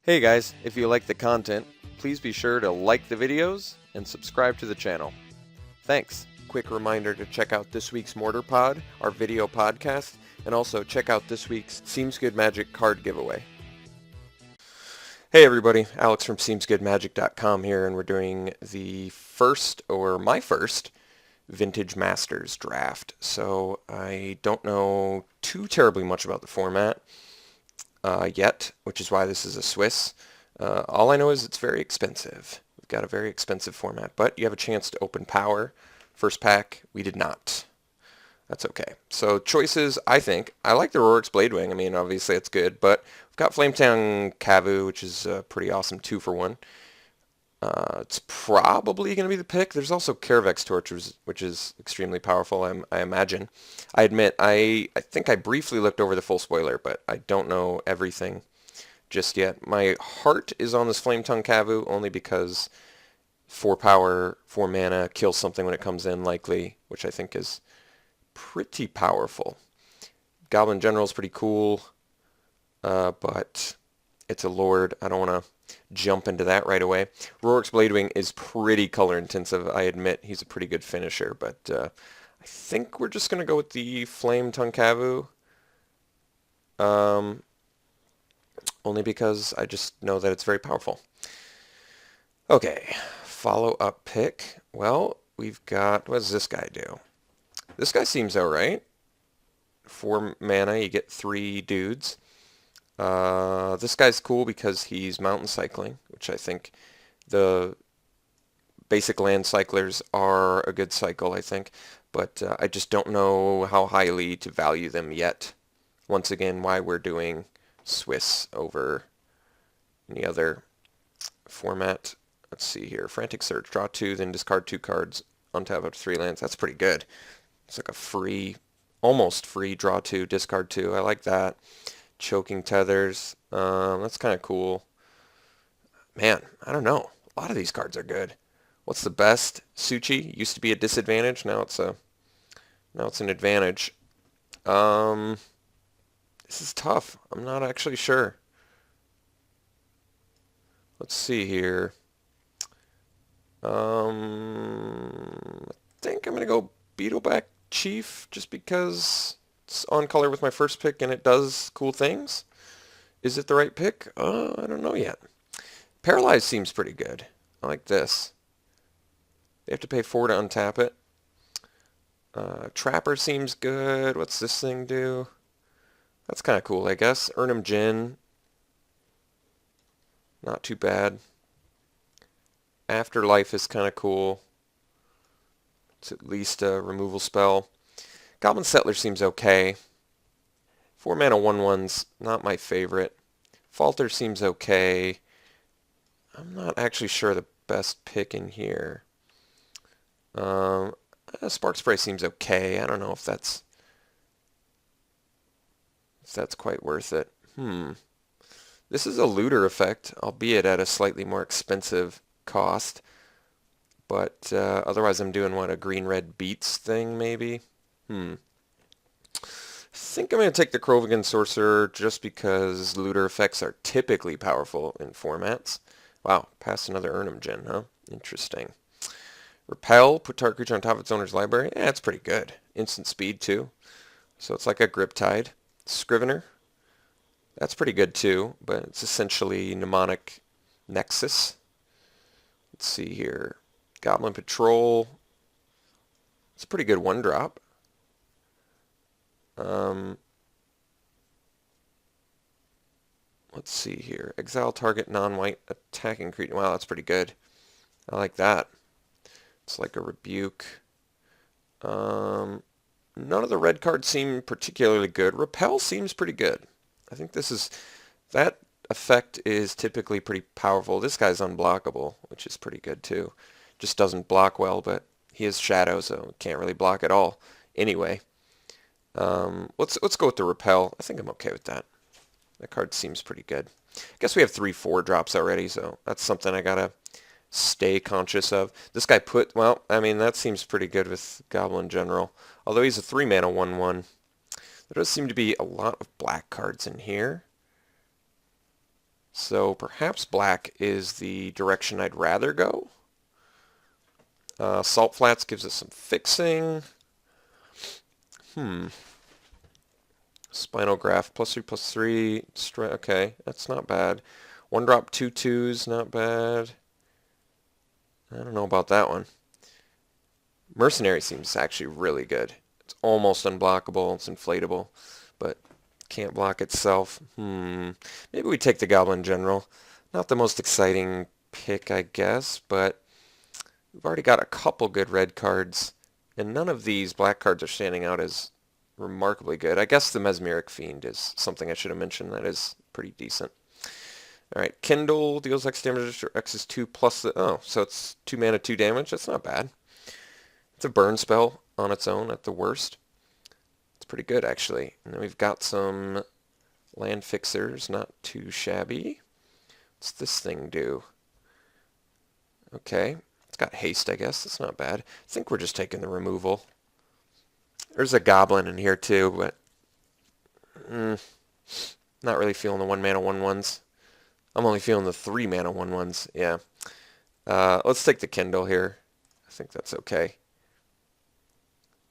Hey guys, if you like the content, please be sure to like the videos and subscribe to the channel. Thanks. Quick reminder to check out this week's Mortar Pod, our video podcast, and also check out this week's SeemsGoodMagic card giveaway. Hey everybody, Alex from SeemsGoodMagic.com here, and we're doing the first, or my first, Vintage Masters draft. So I don't know too terribly much about the format yet, which is why this is a Swiss. All I know is it's very expensive. We've got a very expensive format, but you have a chance to open Power. First pack, we did not. That's okay. So choices, I think. I like the Rorik's Bladewing. I mean, obviously it's good, but we've got Flametongue Kavu, which is a pretty awesome 2-for-1. It's probably going to be the pick. There's also Carevex Torch, which is extremely powerful, I imagine. I admit, I think I briefly looked over the full spoiler, but I don't know everything just yet. My heart is on this Flametongue Kavu only because 4 power, 4 mana, kills something when it comes in likely, which I think is pretty powerful. Goblin General is pretty cool, but it's a Lord. I don't want to jump into that right away. Rorik's Bladewing is pretty color intensive. I admit he's a pretty good finisher, but I think we're just going to go with the Flametongue Kavu. Only because I just know that it's very powerful. Okay, follow-up pick. Well, we've got, what does this guy do? This guy seems alright. 4 mana, you get 3 dudes. This guy's cool because he's mountain cycling, which I think the basic land cyclers are a good cycle, I think. But I just don't know how highly to value them yet. Once again, why we're doing Swiss over any other format. Let's see here. Frantic Search. Draw 2, then discard 2 cards. Untap up to 3 lands. That's pretty good. It's like a free, almost free draw 2, discard 2. I like that. Choking Tethers. That's kind of cool. Man, I don't know. A lot of these cards are good. What's the best? Suchi used to be a disadvantage. Now it's an advantage. This is tough. I'm not actually sure. Let's see here. I think I'm gonna go Beetleback Chief just because it's on color with my first pick and it does cool things. Is it the right pick? I don't know yet. Paralyze seems pretty good. I like this. They have to pay 4 to untap it. Trapper seems good. What's this thing do? That's kind of cool, I guess. Urnum Jin. Not too bad. Afterlife is kind of cool. It's at least a removal spell. Goblin Settler seems okay. 4 mana 1/1's not my favorite. Falter seems okay. I'm not actually sure the best pick in here. Spark Spray seems okay. I don't know if that's quite worth it. This is a looter effect, albeit at a slightly more expensive cost. But otherwise I'm doing, what, a green-red beats thing, maybe? I think I'm going to take the Krovigan Sorcerer just because looter effects are typically powerful in formats. Wow, past another Urnum Gen, huh? Interesting. Repel, put target creature on top of its owner's library. Yeah, it's pretty good. Instant speed, too. So it's like a Griptide. Scrivener. That's pretty good, too, but it's essentially Mnemonic Nexus. Let's see here. Goblin Patrol. It's a pretty good 1-drop. Let's see here. Exile target non-white attacking creature. Wow, that's pretty good. I like that. It's like a rebuke. None of the red cards seem particularly good. Repel seems pretty good. I think that effect is typically pretty powerful. This guy's unblockable, which is pretty good too. Just doesn't block well, but he is shadow, so can't really block at all. Anyway, let's go with the Repel. I think I'm okay with that. That card seems pretty good. I guess we have 3 4-drops already, so that's something I gotta stay conscious of. This guy well, I mean, that seems pretty good with Goblin General. Although he's a 3 mana 1/1. There does seem to be a lot of black cards in here. So perhaps black is the direction I'd rather go. Salt Flats gives us some fixing. Spinal Graft, +3/+3. Okay, that's not bad. One drop, 2/2s, not bad. I don't know about that one. Mercenary seems actually really good. It's almost unblockable. It's inflatable, but can't block itself. Maybe we take the Goblin General. Not the most exciting pick, I guess, but we've already got a couple good red cards, and none of these black cards are standing out as remarkably good. I guess the Mesmeric Fiend is something I should have mentioned. That is pretty decent. All right, Kindle deals X damage, or X is 2 plus the... Oh, so it's 2 mana, 2 damage. That's not bad. It's a burn spell on its own at the worst. It's pretty good, actually. And then we've got some land fixers, not too shabby. What's this thing do? Okay, it's got haste, I guess. That's not bad. I think we're just taking the removal. There's a goblin in here too, but not really feeling the 1 mana 1/1s. I'm only feeling the 3 mana 1/1s. Yeah. Let's take the Kindle here. I think that's okay.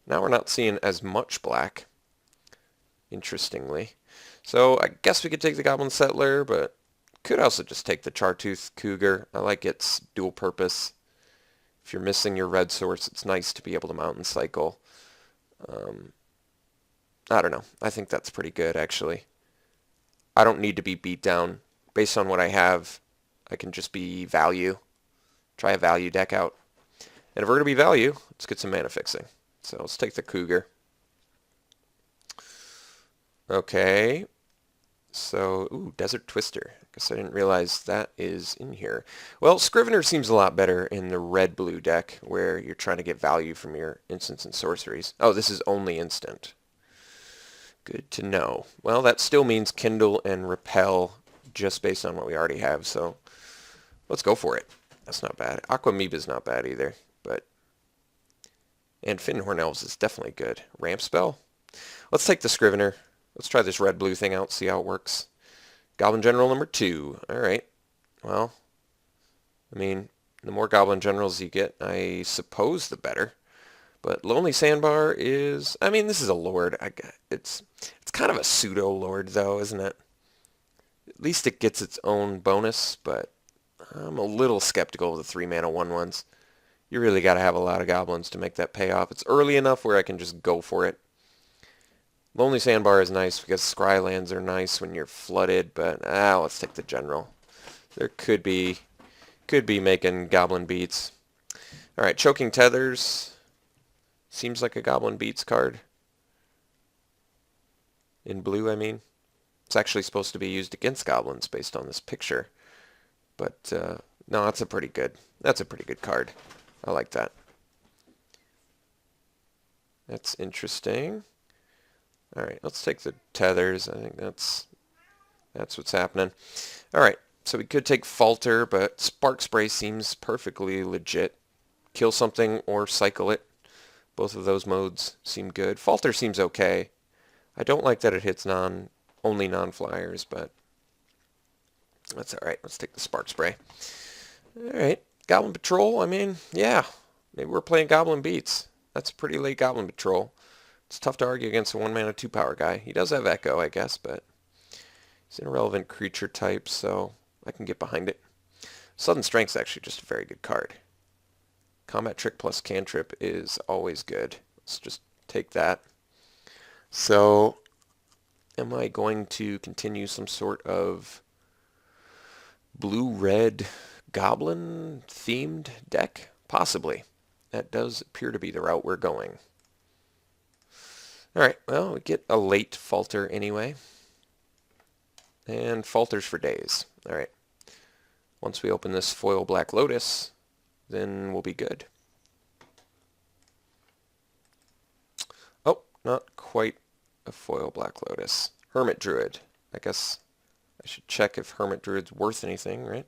Now we're not seeing as much black, interestingly. So I guess we could take the Goblin Settler, but could also just take the Chartooth Cougar. I like its dual purpose. If you're missing your red source, it's nice to be able to Mountain Cycle. I don't know. I think that's pretty good, actually. I don't need to be beat down. Based on what I have, I can just be value. Try a value deck out. And if we're going to be value, let's get some mana fixing. So let's take the Cougar. Okay. So, ooh, Desert Twister. I guess I didn't realize that is in here. Well, Scrivener seems a lot better in the red-blue deck, where you're trying to get value from your instants and sorceries. Oh, this is only instant. Good to know. Well, that still means Kindle and Repel, just based on what we already have, so let's go for it. That's not bad. Aquamoeba's not bad either, but... And Finnhorn Elves is definitely good. Ramp Spell? Let's take the Scrivener. Let's try this red-blue thing out, see how it works. Goblin General number 2. Alright. Well, I mean, the more Goblin Generals you get, I suppose the better. But Lonely Sandbar is... I mean, this is a Lord. It's kind of a pseudo-Lord, though, isn't it? At least it gets its own bonus, but I'm a little skeptical of the 3 mana 1/1s. You really got to have a lot of goblins to make that pay off. It's early enough where I can just go for it. Lonely Sandbar is nice because Scrylands are nice when you're flooded, but let's take the General. There could be making goblin beats. All right, Choking Tethers. Seems like a goblin beats card. In blue, I mean. It's actually supposed to be used against goblins based on this picture. But no, that's a pretty good card. I like that. That's interesting. All right, let's take the Tethers. I think that's what's happening. All right, so we could take Falter, but Spark Spray seems perfectly legit. Kill something or cycle it. Both of those modes seem good. Falter seems okay. I don't like that it hits only non-flyers, but that's all right. Let's take the Spark Spray. All right, Goblin Patrol. I mean, yeah, maybe we're playing Goblin Beats. That's a pretty late Goblin Patrol. It's tough to argue against a 1 mana 2 power guy. He does have Echo, I guess, but he's an irrelevant creature type, so I can get behind it. Sudden Strength's actually just a very good card. Combat Trick plus Cantrip is always good. Let's just take that. So, am I going to continue some sort of blue-red goblin-themed deck? Possibly. That does appear to be the route we're going. Alright, well, we get a late Falter anyway. And Falters for days. Alright. Once we open this foil Black Lotus, then we'll be good. Oh, not quite a foil Black Lotus. Hermit Druid. I guess I should check if Hermit Druid's worth anything, right?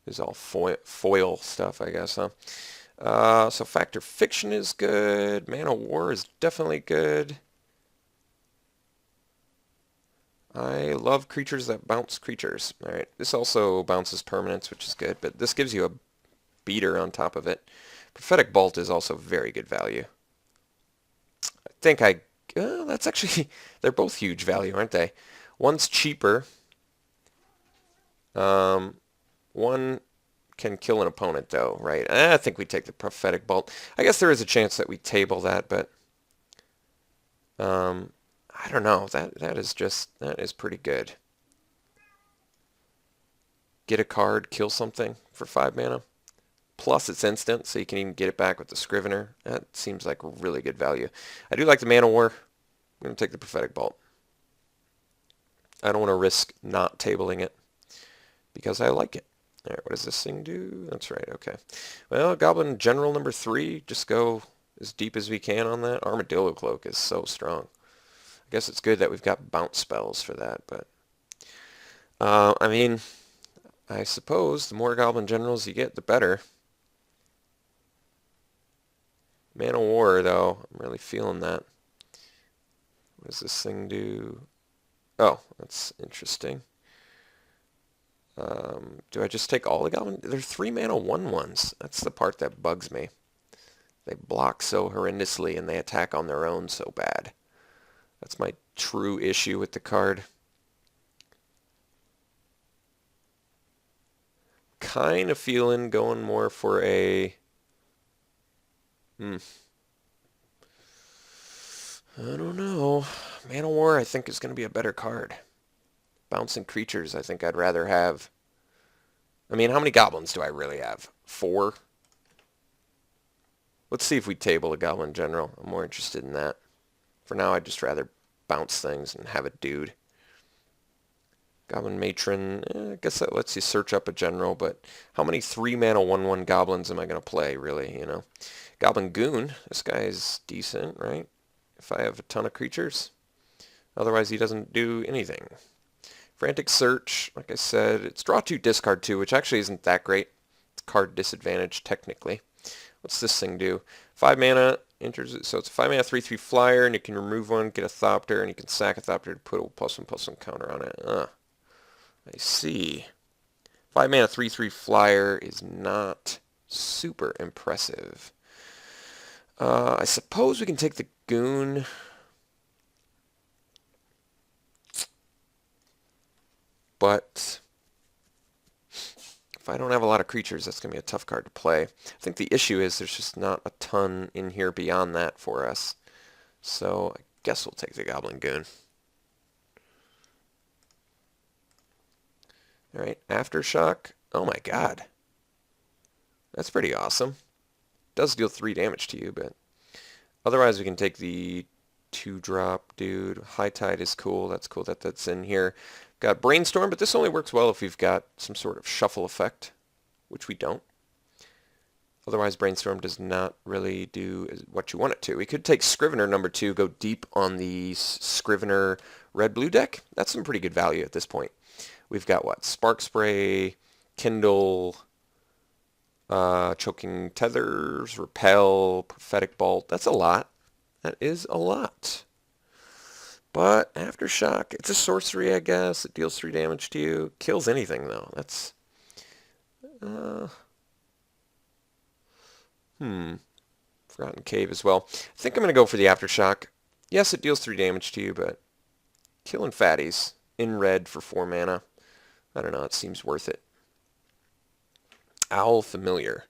Is all foil stuff, I guess, huh? So Fact or Fiction is good. Man of War is definitely good. I love creatures that bounce creatures. Alright, this also bounces permanents, which is good, but this gives you a beater on top of it. Prophetic Bolt is also very good value. I think that's actually, they're both huge value, aren't they? One's cheaper. One can kill an opponent, though, right? I think we take the Prophetic Bolt. I guess there is a chance that we table that, but I don't know. That is pretty good. Get a card, kill something for 5 mana. Plus it's instant, so you can even get it back with the Scrivener. That seems like really good value. I do like the Man of War. I'm going to take the Prophetic Bolt. I don't want to risk not tabling it because I like it. All right, what does this thing do? That's right, okay. Well, Goblin General number 3, just go as deep as we can on that. Armadillo Cloak is so strong. I guess it's good that we've got bounce spells for that, but I mean, I suppose the more Goblin Generals you get, the better. Man of War, though, I'm really feeling that. What does this thing do? Oh, that's interesting. Do I just take all the Goblin? They're 3 mana 1/1s. That's the part that bugs me. They block so horrendously and they attack on their own so bad. That's my true issue with the card. Kind of feeling going more for a... I don't know. Man of War, I think, is going to be a better card. Bouncing creatures, I think I'd rather have. I mean, how many goblins do I really have? 4? Let's see if we table a Goblin General. I'm more interested in that. For now, I'd just rather bounce things and have a dude. Goblin Matron, I guess that lets you search up a general, but how many 3 mana 1/1 goblins am I going to play, really, you know? Goblin Goon, this guy is decent, right? If I have a ton of creatures. Otherwise, he doesn't do anything. Frantic Search, like I said, it's draw 2, discard 2, which actually isn't that great. It's card disadvantage, technically. What's this thing do? 5 mana, enters it, so it's a 5 mana 3/3 flyer, and you can remove one, get a Thopter, and you can sack a Thopter to put a +1/+1 counter on it. I see. 5 mana 3/3 flyer is not super impressive. I suppose we can take the Goon. But if I don't have a lot of creatures, that's going to be a tough card to play. I think the issue is there's just not a ton in here beyond that for us. So I guess we'll take the Goblin Goon. Alright, Aftershock. Oh my god. That's pretty awesome. Does deal 3 damage to you, but otherwise we can take the 2-drop dude. High Tide is cool. That's cool that that's in here. Got Brainstorm, but this only works well if we've got some sort of shuffle effect, which we don't. Otherwise, Brainstorm does not really do what you want it to. We could take Scrivener number 2, go deep on the Scrivener red-blue deck. That's some pretty good value at this point. We've got what? Spark Spray, Kindle, Choking Tethers, Repel, Prophetic Bolt. That's a lot. That is a lot. But Aftershock, it's a sorcery, I guess. It deals 3 damage to you. Kills anything, though. That's... Forgotten Cave as well. I think I'm going to go for the Aftershock. Yes, it deals 3 damage to you, but killing fatties in red for 4 mana. I don't know, it seems worth it. Owl Familiar.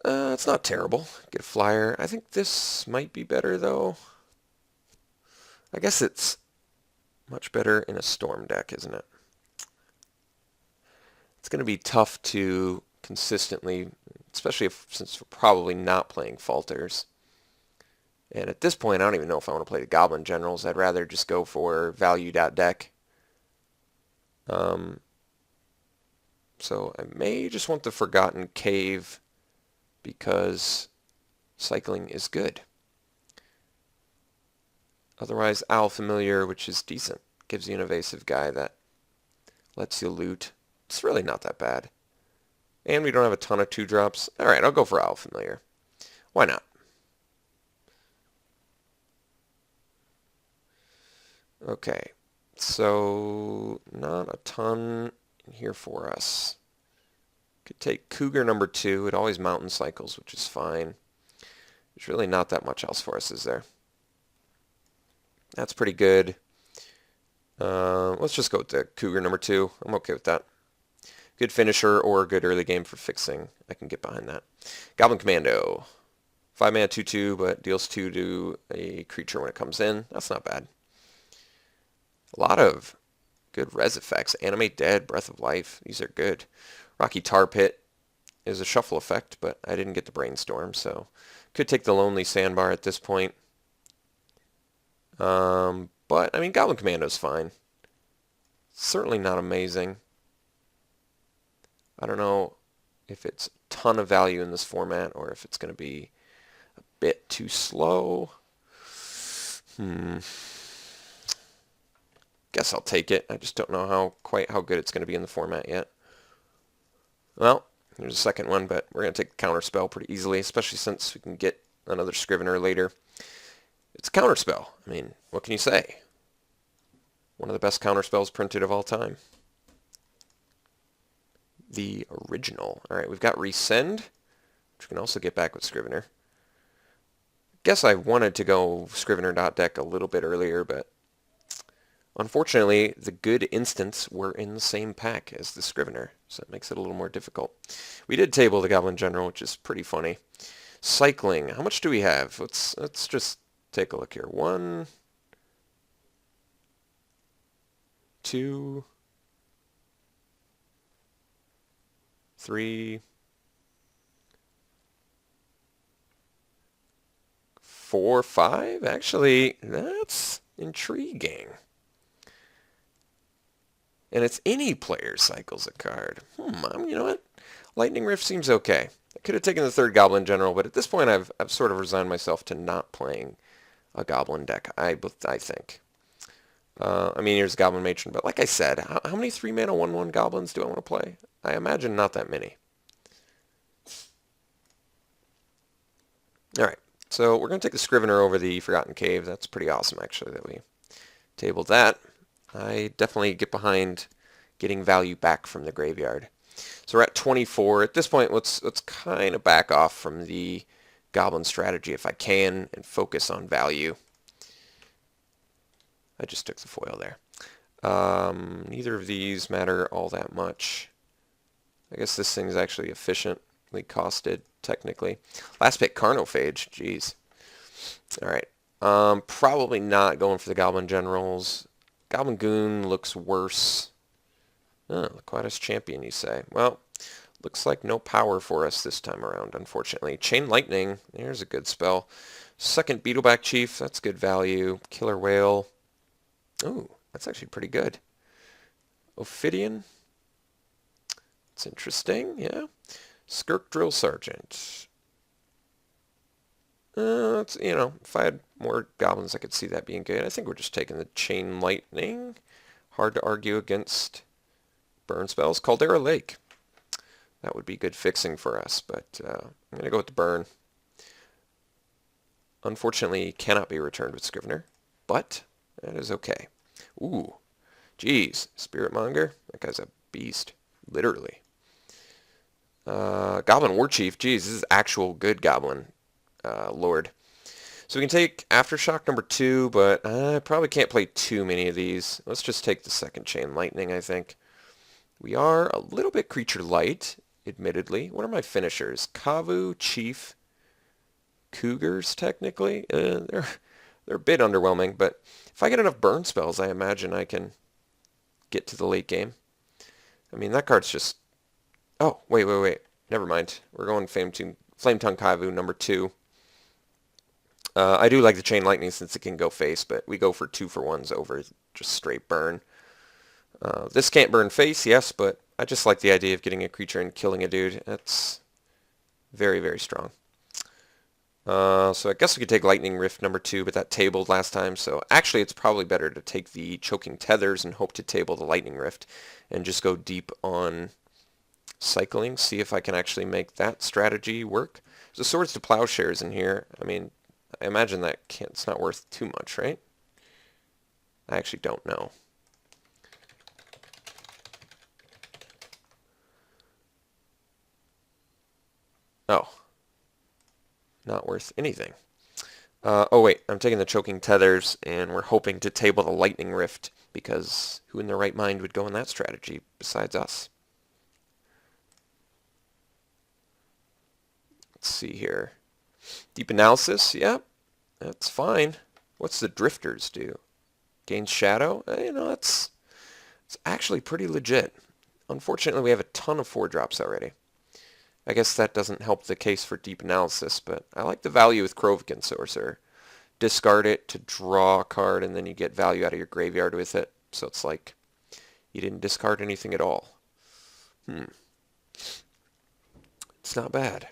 It's not terrible. Get a flyer. I think this might be better, though. I guess it's much better in a Storm deck, isn't it? It's going to be tough to consistently, especially since we're probably not playing Falters. And at this point, I don't even know if I want to play the Goblin Generals. I'd rather just go for value.deck. So I may just want the Forgotten Cave because cycling is good. Otherwise, Owl Familiar, which is decent, gives you an evasive guy that lets you loot. It's really not that bad. And we don't have a ton of 2-drops. Alright, I'll go for Owl Familiar. Why not? Okay, so not a ton in here for us. Could take Cougar number 2. It always mountain cycles, which is fine. There's really not that much else for us, is there? That's pretty good. Let's just go with the Cougar number 2. I'm okay with that. Good finisher or a good early game for fixing. I can get behind that. Goblin Commando. 5-mana 2/2, but deals 2 to a creature when it comes in. That's not bad. A lot of good res effects. Animate Dead, Breath of Life. These are good. Rocky Tar Pit is a shuffle effect, but I didn't get the Brainstorm, so could take the Lonely Sandbar at this point. But, I mean, Goblin Commando's fine. Certainly not amazing. I don't know if it's a ton of value in this format or if it's going to be a bit too slow. Guess I'll take it. I just don't know quite how good it's going to be in the format yet. Well, here's a second one, but we're going to take the Counterspell pretty easily, especially since we can get another Scrivener later. It's a Counterspell. I mean, what can you say? One of the best Counterspells printed of all time. The original. Alright, we've got Resend, which we can also get back with Scrivener. Guess I wanted to go Scrivener.deck a little bit earlier, but unfortunately, the good instants were in the same pack as the Scrivener, so it makes it a little more difficult. We did table the Goblin General, which is pretty funny. Cycling. How much do we have? Let's just take a look here. 1, 2, 3, 4, 5. Actually, that's intriguing. And it's any player cycles a card. You know what? Lightning Rift seems okay. I could have taken the third Goblin General, but at this point I've sort of resigned myself to not playing a Goblin deck, I think. I mean, here's Goblin Matron, but like I said, how many 3-mana 1/1 Goblins do I want to play? I imagine not that many. Alright, so we're going to take the Scrivener over the Forgotten Cave. That's pretty awesome, actually, that we tabled that. I definitely get behind getting value back from the graveyard. So we're at 24. At this point, let's kind of back off from the Goblin strategy if I can and focus on value. I just took the foil there. Neither of these matter all that much. I guess this thing's actually efficiently costed, technically. Last pick, Carnophage. Jeez. Alright. Probably not going for the Goblin Generals. Goblin Goon looks worse. Oh, Laquatus Champion, you say. Well, looks like no power for us this time around, unfortunately. Chain Lightning, there's a good spell. Second Beetleback Chief, that's good value. Killer Whale. Ooh, that's actually pretty good. Ophidian. It's interesting, yeah. Skirk Drill Sergeant. If I had more goblins, I could see that being good. I think we're just taking the Chain Lightning. Hard to argue against burn spells. Caldera Lake. That would be good fixing for us, but I'm going to go with the burn. Unfortunately, cannot be returned with Scrivener, but that is okay. Ooh, geez, Spiritmonger. That guy's a beast, literally. Goblin Warchief. Geez, this is actual good Goblin Lord. So we can take Aftershock number 2, but I probably can't play too many of these. Let's just take the second Chain Lightning, I think. We are a little bit creature light, admittedly. What are my finishers? Kavu, Chief, Cougars, technically. They're a bit underwhelming, but if I get enough burn spells, I imagine I can get to the late game. I mean, that card's just... Oh, wait. Never mind. We're going Flame Tongue Kavu number 2. I do like the Chain Lightning since it can go face, but we go for 2-for-1s over just straight burn. This can't burn face, yes, but I just like the idea of getting a creature and killing a dude. That's very, very strong. So I guess we could take Lightning Rift number 2, but that tabled last time, so actually it's probably better to take the Choking Tethers and hope to table the Lightning Rift and just go deep on cycling, see if I can actually make that strategy work. There's a Swords to Plowshares in here. I mean, I imagine that it's not worth too much, right? I actually don't know. Oh. Not worth anything. Oh wait, I'm taking the Choking Tethers, and we're hoping to table the Lightning Rift, because who in their right mind would go in that strategy besides us? Let's see here. Deep Analysis, yep, that's fine. What's the Drifters do? Gains Shadow? You know, it's actually pretty legit. Unfortunately, we have a ton of 4-drops already. I guess that doesn't help the case for Deep Analysis, but I like the value with Krovikan Sorcerer. Discard it to draw a card, and then you get value out of your graveyard with it. So it's like you didn't discard anything at all. It's not bad.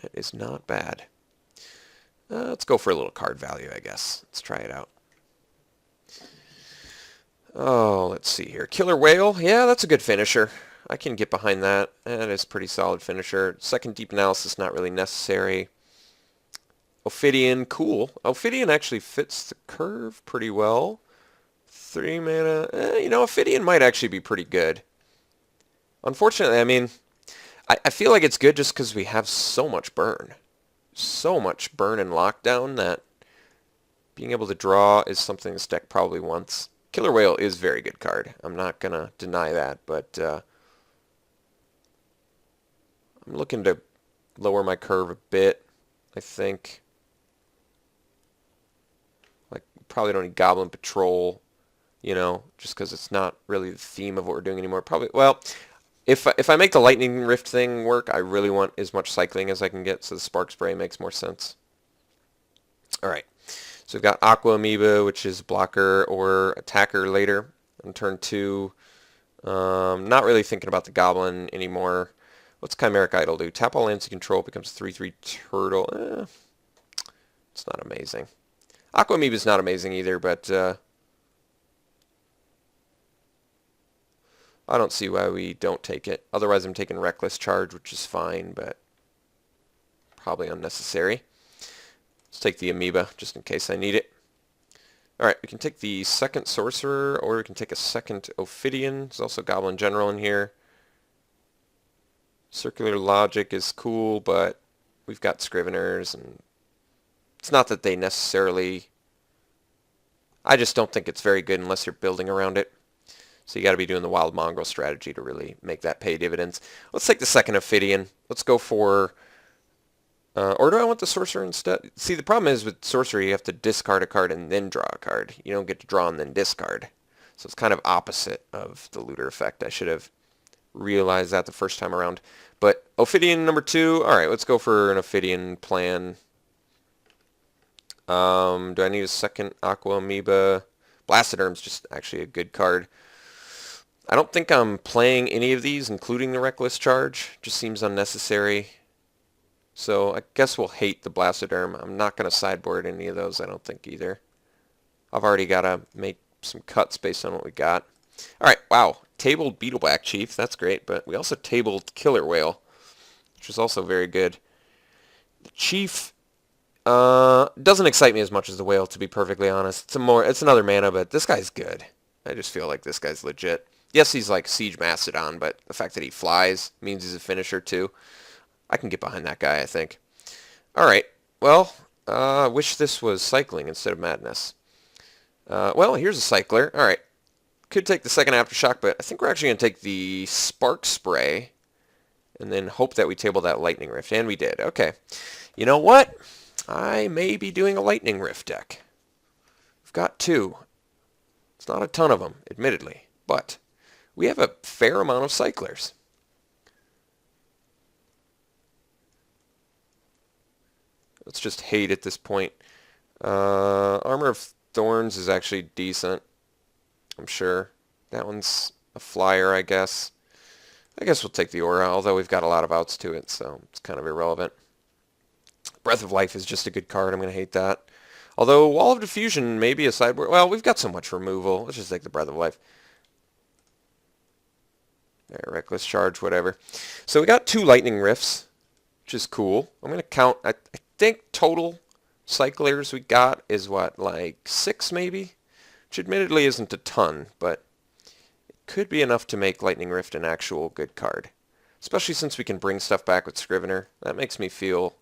It is not bad. Let's go for a little card value, I guess. Let's try it out. Oh, let's see here. Killer Whale. Yeah, that's a good finisher. I can get behind that. That is a pretty solid finisher. Second Deep Analysis, not really necessary. Ophidian, cool. Ophidian actually fits the curve pretty well. 3 mana. You know, Ophidian might actually be pretty good. Unfortunately, I mean, I feel like it's good just because we have so much burn. So much burn and lockdown that being able to draw is something this deck probably wants. Killer Whale is a very good card. I'm not going to deny that, but I'm looking to lower my curve a bit, I think. Like, probably don't need Goblin Patrol, you know, just because it's not really the theme of what we're doing anymore. Probably, well, if I make the Lightning Rift thing work, I really want as much cycling as I can get, so the Spark Spray makes more sense. Alright, so we've got Aqua Amoeba, which is blocker or attacker later on turn 2. Not really thinking about the Goblin anymore. What's Chimeric Idol do? Tap all lands you control, becomes 3/3 turtle. It's not amazing. Aqua Amoeba is not amazing either, but I don't see why we don't take it. Otherwise, I'm taking Reckless Charge, which is fine, but probably unnecessary. Let's take the Amoeba, just in case I need it. Alright, we can take the second Sorcerer, or we can take a second Ophidian. There's also Goblin General in here. Circular Logic is cool, but we've got Scriveners, and it's not that they necessarily... I just don't think it's very good unless you're building around it. So you got to be doing the Wild Mongrel strategy to really make that pay dividends. Let's take the second Ophidian. Let's go for... or do I want the Sorcerer instead? See, the problem is with Sorcerer, you have to discard a card and then draw a card. You don't get to draw and then discard. So it's kind of opposite of the Looter effect. I should have realized that the first time around. But Ophidian number 2. Alright, let's go for an Ophidian plan. Do I need a second Aqua Amoeba? Blastoderm's just actually a good card. I don't think I'm playing any of these, including the Reckless Charge. Just seems unnecessary. So I guess we'll hate the Blastoderm. I'm not going to sideboard any of those, I don't think, either. I've already got to make some cuts based on what we got. Alright, wow. Tabled Beetleback Chief. That's great, but we also tabled Killer Whale, which is also very good. The Chief doesn't excite me as much as the Whale, to be perfectly honest. It's another mana, but this guy's good. I just feel like this guy's legit. Yes, he's like Siege Mastodon, but the fact that he flies means he's a finisher too. I can get behind that guy, I think. Alright, well, I wish this was cycling instead of madness. Well, here's a cycler. Alright, could take the second Aftershock, but I think we're actually going to take the Spark Spray and then hope that we table that Lightning Rift, and we did. Okay, you know what? I may be doing a Lightning Rift deck. We've got 2. It's not a ton of them, admittedly, but we have a fair amount of cyclers. Let's just hate at this point. Armor of Thorns is actually decent, I'm sure. That one's a flyer, I guess. I guess we'll take the Aura, although we've got a lot of outs to it, so it's kind of irrelevant. Breath of Life is just a good card. I'm going to hate that. Although Wall of Diffusion may be a sideboard. Well, we've got so much removal. Let's just take the Breath of Life. Alright, reckless charge, whatever. So we got 2 lightning rifts, which is cool. I'm going to count, I think total cyclers we got is what, like 6 maybe? Which admittedly isn't a ton, but it could be enough to make Lightning Rift an actual good card. Especially since we can bring stuff back with Scrivener. That makes me feel...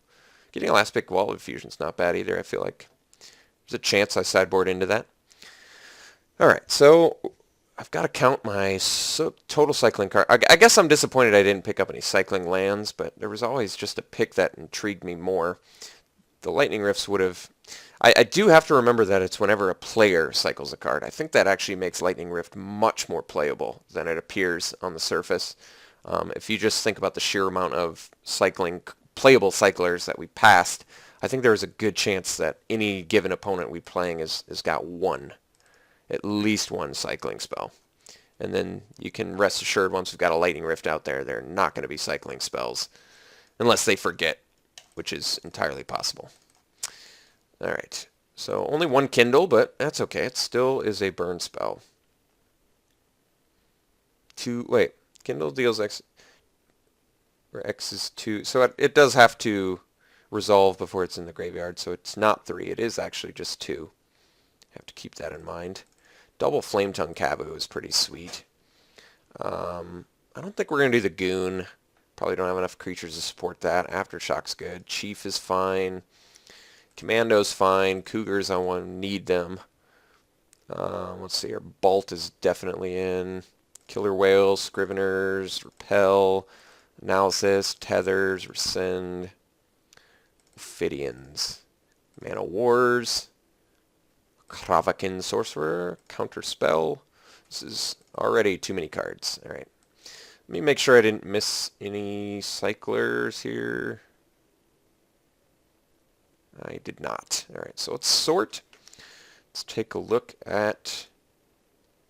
Getting a last pick Wall of Fusion's not bad either. I feel like there's a chance I sideboard into that. Alright, so I've got to count my total cycling card. I guess I'm disappointed I didn't pick up any cycling lands, but there was always just a pick that intrigued me more. The Lightning Rifts would have... I do have to remember that it's whenever a player cycles a card. I think that actually makes Lightning Rift much more playable than it appears on the surface. If you just think about the sheer amount of playable cyclers that we passed, I think there's a good chance that any given opponent we playing has got at least one cycling spell. And then you can rest assured once we've got a Lightning Rift out there, they're not going to be cycling spells. Unless they forget, which is entirely possible. Alright, so only 1 Kindle, but that's okay. It still is a burn spell. Kindle deals X, where X is 2. So it does have to resolve before it's in the graveyard, so it's not 3. It is actually just 2. Have to keep that in mind. Double Flame Tongue Kabu is pretty sweet. I don't think we're going to do the Goon. Probably don't have enough creatures to support that. Aftershock's good. Chief is fine. Commando's fine. Cougars, I want to need them. Let's see here. Bolt is definitely in. Killer Whales, Scriveners, Repel, Analysis, Tethers, Rescind, Ophidians, Mana Wars, Kravakin Sorcerer, Counterspell. This is already too many cards. Alright. Let me make sure I didn't miss any cyclers here. I did not. Alright, so let's sort. Let's take a look at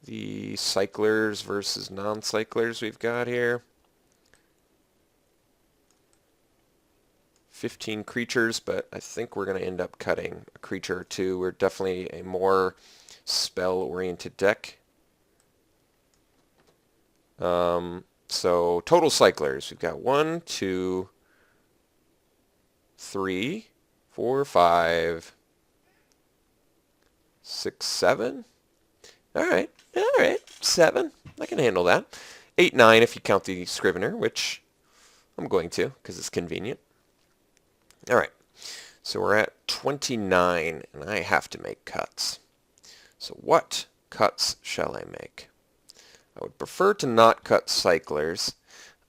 the cyclers versus non-cyclers we've got here. 15 creatures, but I think we're going to end up cutting a creature or 2. We're definitely a more spell-oriented deck. So total cyclers. We've got 1, 2, 3, 4, 5, 6, 7. Alright, 7. I can handle that. 8, 9 if you count the Scrivener, which I'm going to, because it's convenient. Alright, so we're at 29, and I have to make cuts. So what cuts shall I make? I would prefer to not cut cyclers.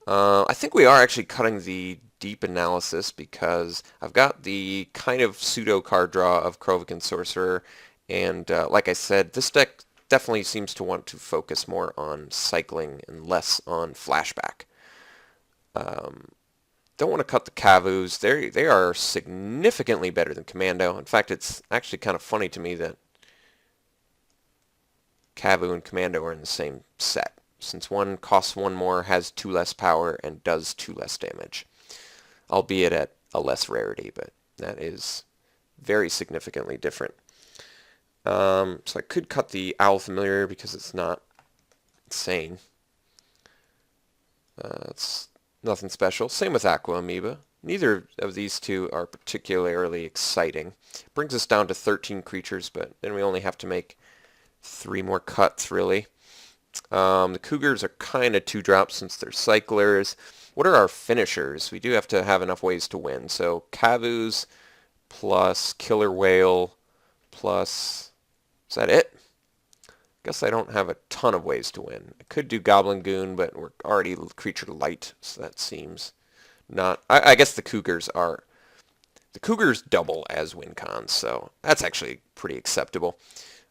I think we are actually cutting the deep analysis because I've got the kind of pseudo card draw of Krovikan Sorcerer, and like I said, this deck definitely seems to want to focus more on cycling and less on flashback. Don't want to cut the Kavus. They are significantly better than Commando. In fact, it's actually kind of funny to me that Kavu and Commando are in the same set, since one costs 1 more, has 2 less power, and does 2 less damage. Albeit at a less rarity, but that is very significantly different. So I could cut the Owl Familiar because it's not insane. It's nothing special. Same with Aqua Amoeba. Neither of these two are particularly exciting. Brings us down to 13 creatures, but then we only have to make 3 more cuts, really. The Cougars are kind of 2-drops since they're cyclers. What are our finishers? We do have to have enough ways to win. So Kavus plus Killer Whale plus... Is that it? Guess I don't have a ton of ways to win. I could do Goblin Goon, but we're already creature light, so that seems not... I guess the Cougars are... The Cougars double as win cons, so that's actually pretty acceptable.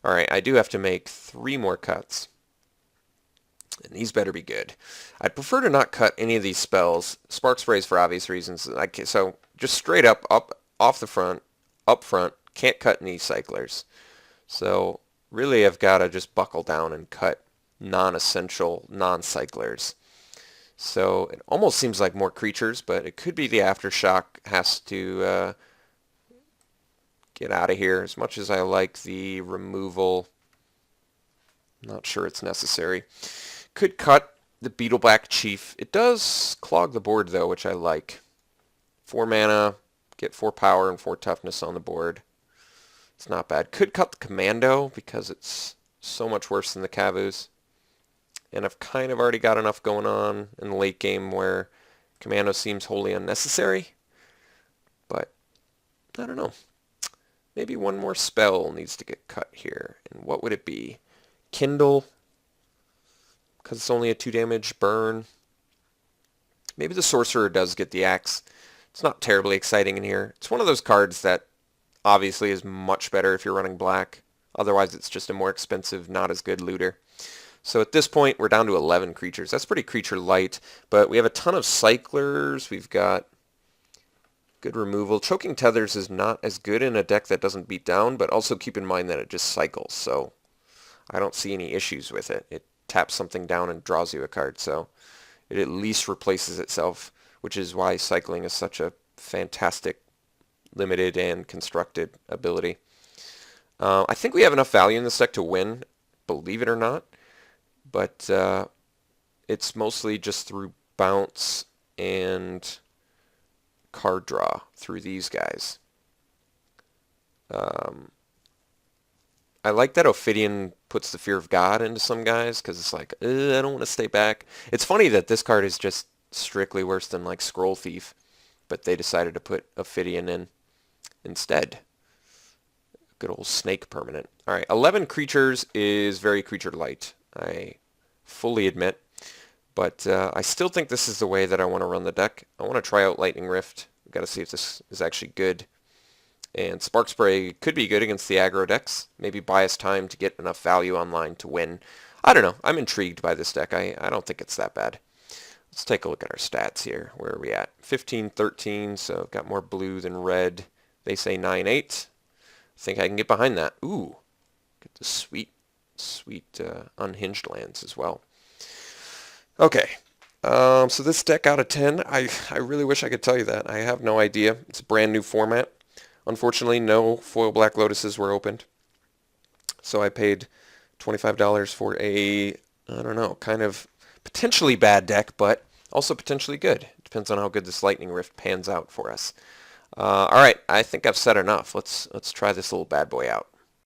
Alright, I do have to make 3 more cuts. And these better be good. I'd prefer to not cut any of these spells. Spark Sprays for obvious reasons. So just straight up off the front, up front, can't cut any cyclers. So really I've got to just buckle down and cut non-essential, non-cyclers. So it almost seems like more creatures, but it could be the Aftershock has to get out of here. As much as I like the removal, not sure it's necessary. Could cut the Beetle Black Chief. It does clog the board though, which I like. 4 mana, get 4 power and 4 toughness on the board. It's not bad. Could cut the Commando because it's so much worse than the Cavus. And I've kind of already got enough going on in the late game where Commando seems wholly unnecessary. But I don't know. Maybe one more spell needs to get cut here. And what would it be? Kindle, because it's only a 2 damage burn. Maybe the Sorcerer does get the axe. It's not terribly exciting in here. It's one of those cards that obviously is much better if you're running black. Otherwise it's just a more expensive, not as good looter. So at this point we're down to 11 creatures. That's pretty creature light, but we have a ton of cyclers. We've got good removal. Choking Tethers is not as good in a deck that doesn't beat down, but also keep in mind that it just cycles, so I don't see any issues with it. It taps something down and draws you a card, so it at least replaces itself, which is why cycling is such a fantastic limited and constructed ability. I think we have enough value in this deck to win, believe it or not, but it's mostly just through bounce and card draw through these guys. I like that Ophidian puts the Fear of God into some guys because it's like, I don't want to stay back. It's funny that this card is just strictly worse than like Scroll Thief, but they decided to put Ophidian in instead. Good old snake permanent. Alright, 11 creatures is very creature light, I fully admit, but I still think this is the way that I want to run the deck. I want to try out Lightning Rift. We've got to see if this is actually good. And Spark Spray could be good against the aggro decks. Maybe buy us time to get enough value online to win. I don't know. I'm intrigued by this deck. I don't think it's that bad. Let's take a look at our stats here. Where are we at? 15-13, so got more blue than red. They say 9-8. I think I can get behind that. Ooh, get the sweet unhinged lands as well. Okay, so this deck out of 10, I really wish I could tell you that. I have no idea. It's a brand new format. Unfortunately, no foil Black Lotuses were opened. So I paid $25 for a, I don't know, kind of potentially bad deck, but also potentially good. Depends on how good this Lightning Rift pans out for us. All right, I think I've said enough. Let's try this little bad boy out.